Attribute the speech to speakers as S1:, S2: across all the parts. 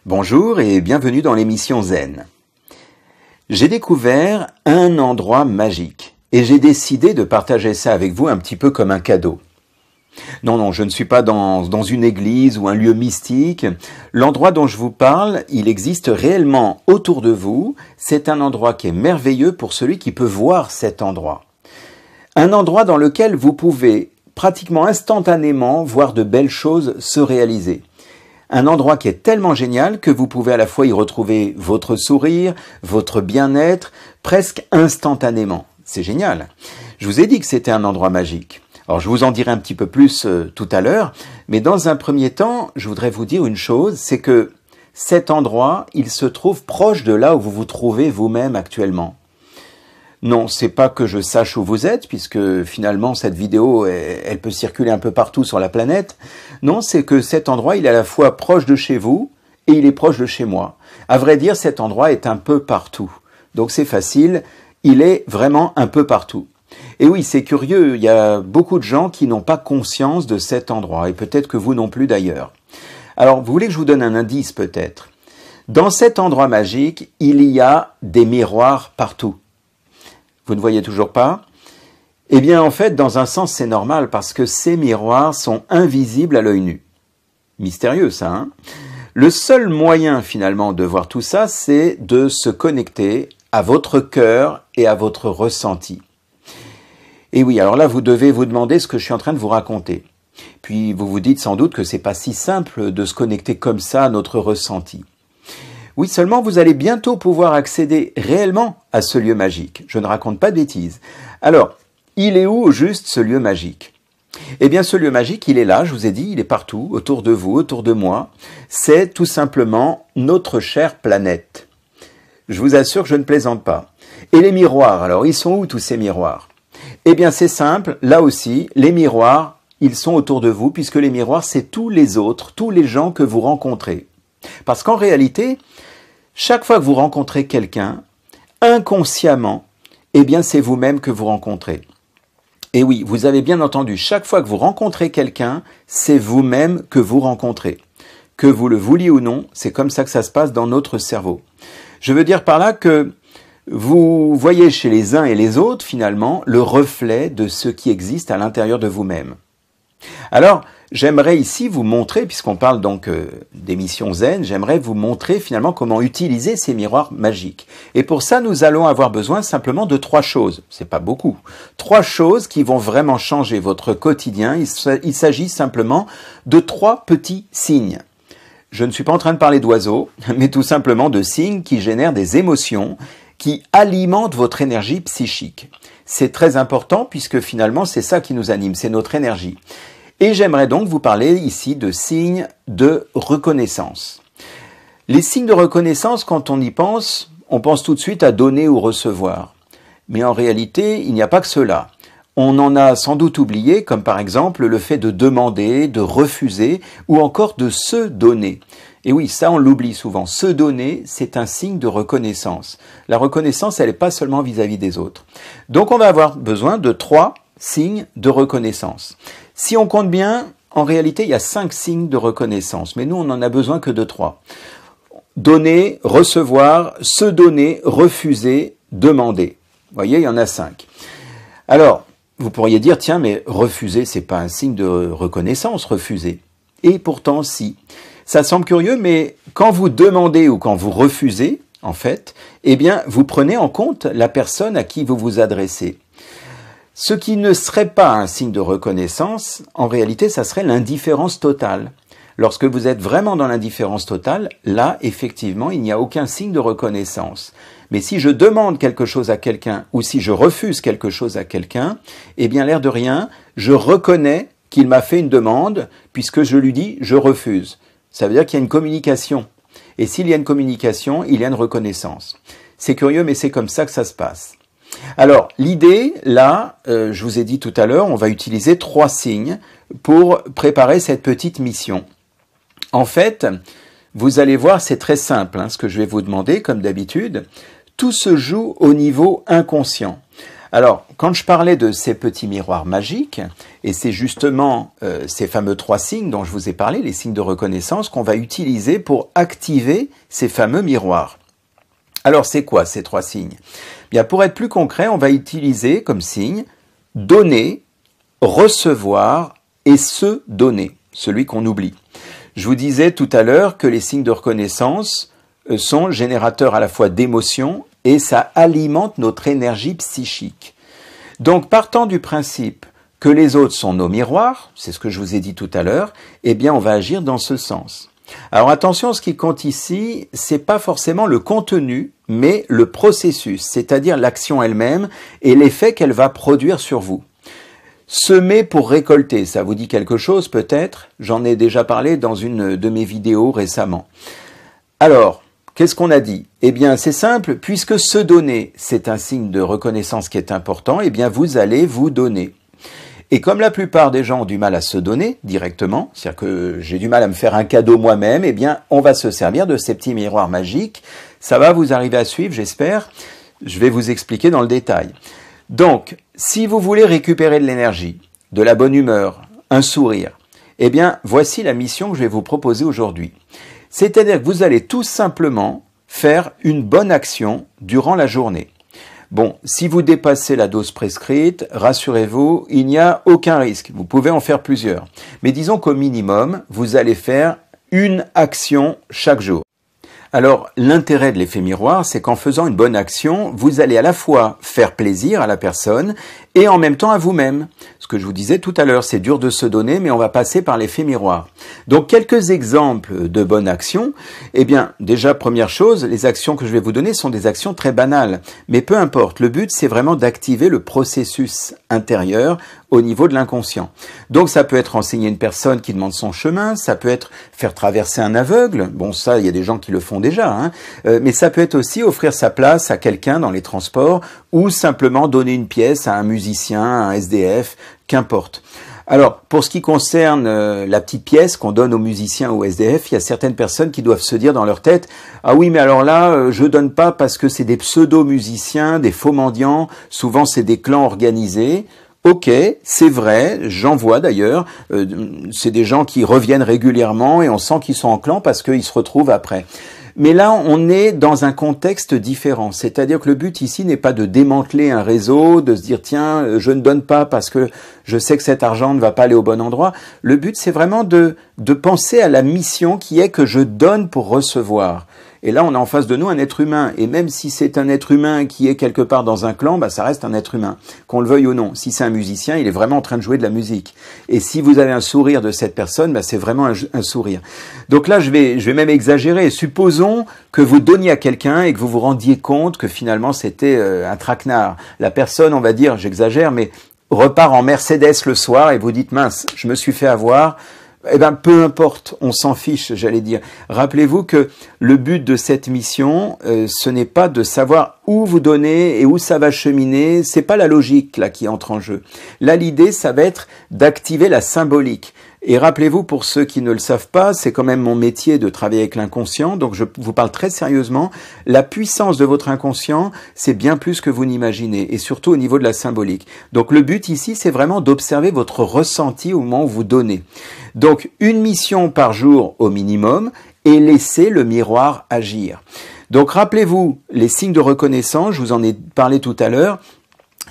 S1: Bonjour et bienvenue dans l'émission Zen. J'ai découvert un endroit magique et j'ai décidé de partager ça avec vous un petit peu comme un cadeau. Non, je ne suis pas dans une église ou un lieu mystique. L'endroit dont je vous parle, il existe réellement autour de vous. C'est un endroit qui est merveilleux pour celui qui peut voir cet endroit. Un endroit dans lequel vous pouvez pratiquement instantanément voir de belles choses se réaliser. Un endroit qui est tellement génial que vous pouvez à la fois y retrouver votre sourire, votre bien-être, presque instantanément. C'est génial. Je vous ai dit que c'était un endroit magique. Alors je vous en dirai un petit peu plus tout à l'heure, mais dans un premier temps, je voudrais vous dire une chose, c'est que cet endroit, il se trouve proche de là où vous vous trouvez vous-même actuellement. Non, c'est pas que je sache où vous êtes, puisque finalement cette vidéo, elle peut circuler un peu partout sur la planète. Non, c'est que cet endroit, il est à la fois proche de chez vous et il est proche de chez moi. À vrai dire, cet endroit est un peu partout. Donc c'est facile, il est vraiment un peu partout. Et oui, c'est curieux, il y a beaucoup de gens qui n'ont pas conscience de cet endroit, et peut-être que vous non plus d'ailleurs. Alors, vous voulez que je vous donne un indice peut-être? Dans cet endroit magique, il y a des miroirs partout. Vous ne voyez toujours pas? Eh bien, en fait, dans un sens, c'est normal parce que ces miroirs sont invisibles à l'œil nu. Mystérieux, ça, hein? Le seul moyen, finalement, de voir tout ça, c'est de se connecter à votre cœur et à votre ressenti. Et oui, alors là, vous devez vous demander ce que je suis en train de vous raconter. Puis, vous vous dites sans doute que c'est pas si simple de se connecter comme ça à notre ressenti. Oui, seulement vous allez bientôt pouvoir accéder réellement à ce lieu magique. Je ne raconte pas de bêtises. Alors, il est où juste ce lieu magique? Eh bien, ce lieu magique, il est là, je vous ai dit, il est partout, autour de vous, autour de moi. C'est tout simplement notre chère planète. Je vous assure que je ne plaisante pas. Et les miroirs, alors, ils sont où tous ces miroirs? Eh bien, c'est simple, là aussi, les miroirs, ils sont autour de vous, puisque les miroirs, c'est tous les autres, tous les gens que vous rencontrez. Parce qu'en réalité, chaque fois que vous rencontrez quelqu'un, inconsciemment, eh bien c'est vous-même que vous rencontrez. Et oui, vous avez bien entendu, chaque fois que vous rencontrez quelqu'un, c'est vous-même que vous rencontrez. Que vous le vouliez ou non, c'est comme ça que ça se passe dans notre cerveau. Je veux dire par là que vous voyez chez les uns et les autres, finalement, le reflet de ce qui existe à l'intérieur de vous-même. Alors, j'aimerais ici vous montrer, puisqu'on parle donc d'émissions zen, j'aimerais vous montrer finalement comment utiliser ces miroirs magiques. Et pour ça, nous allons avoir besoin simplement de 3 choses. C'est pas beaucoup. 3 choses qui vont vraiment changer votre quotidien. Il s'agit simplement de 3 petits signes. Je ne suis pas en train de parler d'oiseaux, mais tout simplement de signes qui génèrent des émotions, qui alimentent votre énergie psychique. C'est très important puisque finalement, c'est ça qui nous anime, c'est notre énergie. Et j'aimerais donc vous parler ici de signes de reconnaissance. Les signes de reconnaissance, quand on y pense, on pense tout de suite à donner ou recevoir. Mais en réalité, il n'y a pas que cela. On en a sans doute oublié, comme par exemple le fait de demander, de refuser, ou encore de se donner. Et oui, ça on l'oublie souvent. Se donner, c'est un signe de reconnaissance. La reconnaissance, elle n'est pas seulement vis-à-vis des autres. Donc on va avoir besoin de 3 signes de reconnaissance. Si on compte bien, en réalité, il y a 5 signes de reconnaissance, mais nous, on n'en a besoin que de 3. Donner, recevoir, se donner, refuser, demander. Vous voyez, il y en a 5. Alors, vous pourriez dire, tiens, mais refuser, c'est pas un signe de reconnaissance, refuser. Et pourtant, si. Ça semble curieux, mais quand vous demandez ou quand vous refusez, en fait, eh bien, vous prenez en compte la personne à qui vous vous adressez. Ce qui ne serait pas un signe de reconnaissance, en réalité, ça serait l'indifférence totale. Lorsque vous êtes vraiment dans l'indifférence totale, là, effectivement, il n'y a aucun signe de reconnaissance. Mais si je demande quelque chose à quelqu'un ou si je refuse quelque chose à quelqu'un, eh bien, l'air de rien, je reconnais qu'il m'a fait une demande puisque je lui dis « je refuse ». Ça veut dire qu'il y a une communication. Et s'il y a une communication, il y a une reconnaissance. C'est curieux, mais c'est comme ça que ça se passe. Alors, l'idée, là, je vous ai dit tout à l'heure, on va utiliser 3 signes pour préparer cette petite mission. En fait, vous allez voir, c'est très simple, ce que je vais vous demander, comme d'habitude. Tout se joue au niveau inconscient. Alors, quand je parlais de ces petits miroirs magiques, et c'est justement ces fameux 3 signes dont je vous ai parlé, les signes de reconnaissance, qu'on va utiliser pour activer ces fameux miroirs. Alors, c'est quoi ces 3 signes? Bien, pour être plus concret, on va utiliser comme signe donner, recevoir et se donner, celui qu'on oublie. Je vous disais tout à l'heure que les signes de reconnaissance sont générateurs à la fois d'émotions et ça alimente notre énergie psychique. Donc, partant du principe que les autres sont nos miroirs, c'est ce que je vous ai dit tout à l'heure, eh bien, on va agir dans ce sens. Alors attention, ce qui compte ici, c'est pas forcément le contenu, mais le processus, c'est-à-dire l'action elle-même et l'effet qu'elle va produire sur vous. Semer pour récolter, ça vous dit quelque chose peut-être? J'en ai déjà parlé dans une de mes vidéos récemment. Alors, qu'est-ce qu'on a dit? Eh bien, c'est simple, puisque se donner, c'est un signe de reconnaissance qui est important, eh bien, vous allez vous donner. Et comme la plupart des gens ont du mal à se donner directement, c'est-à-dire que j'ai du mal à me faire un cadeau moi-même, eh bien, on va se servir de ces petits miroirs magiques. Ça va vous arriver à suivre, j'espère. Je vais vous expliquer dans le détail. Donc, si vous voulez récupérer de l'énergie, de la bonne humeur, un sourire, eh bien, voici la mission que je vais vous proposer aujourd'hui. C'est-à-dire que vous allez tout simplement faire une bonne action durant la journée. Bon, si vous dépassez la dose prescrite, rassurez-vous, il n'y a aucun risque. Vous pouvez en faire plusieurs. Mais disons qu'au minimum, vous allez faire une action chaque jour. Alors, l'intérêt de l'effet miroir, c'est qu'en faisant une bonne action, vous allez à la fois faire plaisir à la personne et en même temps à vous-même. Ce que je vous disais tout à l'heure, c'est dur de se donner, mais on va passer par l'effet miroir. Donc, quelques exemples de bonnes actions. Eh bien, déjà, première chose, les actions que je vais vous donner sont des actions très banales. Mais peu importe, le but, c'est vraiment d'activer le processus intérieur au niveau de l'inconscient. Donc, ça peut être enseigner une personne qui demande son chemin, ça peut être faire traverser un aveugle. Bon, ça, il y a des gens qui le font déjà, hein. Mais ça peut être aussi offrir sa place à quelqu'un dans les transports ou simplement donner une pièce à un musicien, à un SDF, qu'importe. Alors, pour ce qui concerne la petite pièce qu'on donne aux musiciens ou aux SDF, il y a certaines personnes qui doivent se dire dans leur tête « Ah oui, mais alors là, je donne pas parce que c'est des pseudo-musiciens, des faux mendiants, souvent c'est des clans organisés. » Ok, c'est vrai, j'en vois d'ailleurs, c'est des gens qui reviennent régulièrement et on sent qu'ils sont en clan parce qu'ils se retrouvent après. Mais là, on est dans un contexte différent. C'est-à-dire que le but ici n'est pas de démanteler un réseau, de se dire tiens, je ne donne pas parce que je sais que cet argent ne va pas aller au bon endroit. Le but, c'est vraiment de penser à la mission qui est que je donne pour recevoir. Et là, on a en face de nous un être humain. Et même si c'est un être humain qui est quelque part dans un clan, bah, ça reste un être humain, qu'on le veuille ou non. Si c'est un musicien, il est vraiment en train de jouer de la musique. Et si vous avez un sourire de cette personne, bah, c'est vraiment un sourire. Donc là, je vais même exagérer. Supposons que vous donniez à quelqu'un et que vous vous rendiez compte que finalement, c'était un traquenard. La personne, on va dire, j'exagère, mais repart en Mercedes le soir et vous dites, mince, je me suis fait avoir. Eh ben, peu importe, on s'en fiche, j'allais dire. Rappelez-vous que le but de cette mission, ce n'est pas de savoir où vous donnez et où ça va cheminer. C'est pas la logique là qui entre en jeu. Là, l'idée, ça va être d'activer la symbolique. Et rappelez-vous, pour ceux qui ne le savent pas, c'est quand même mon métier de travailler avec l'inconscient, donc je vous parle très sérieusement. La puissance de votre inconscient, c'est bien plus que vous n'imaginez, et surtout au niveau de la symbolique. Donc le but ici, c'est vraiment d'observer votre ressenti au moment où vous donnez. Donc une mission par jour au minimum, et laissez le miroir agir. Donc rappelez-vous, les signes de reconnaissance, je vous en ai parlé tout à l'heure,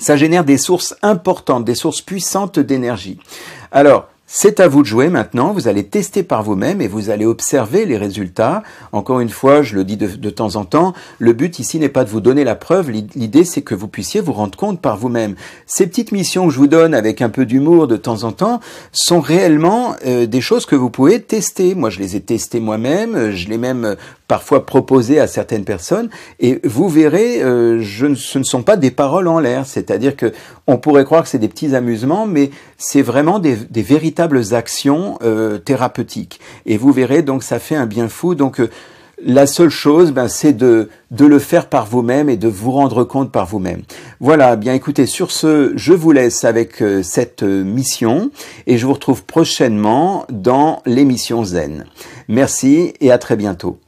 S1: ça génère des sources importantes, des sources puissantes d'énergie. Alors, c'est à vous de jouer maintenant, vous allez tester par vous-même et vous allez observer les résultats. Encore une fois, je le dis de temps en temps, le but ici n'est pas de vous donner la preuve, l'idée c'est que vous puissiez vous rendre compte par vous-même. Ces petites missions que je vous donne avec un peu d'humour de temps en temps sont réellement des choses que vous pouvez tester. Moi, je les ai testées moi-même, je l'ai même parfois proposé à certaines personnes et vous verrez, ce ne sont pas des paroles en l'air, c'est-à-dire que on pourrait croire que c'est des petits amusements, mais c'est vraiment des véritables actions thérapeutiques. Et vous verrez, donc ça fait un bien fou. Donc la seule chose, c'est de le faire par vous-même et de vous rendre compte par vous-même. Voilà, bien écoutez, sur ce, je vous laisse avec cette mission et je vous retrouve prochainement dans l'émission Zen. Merci et à très bientôt.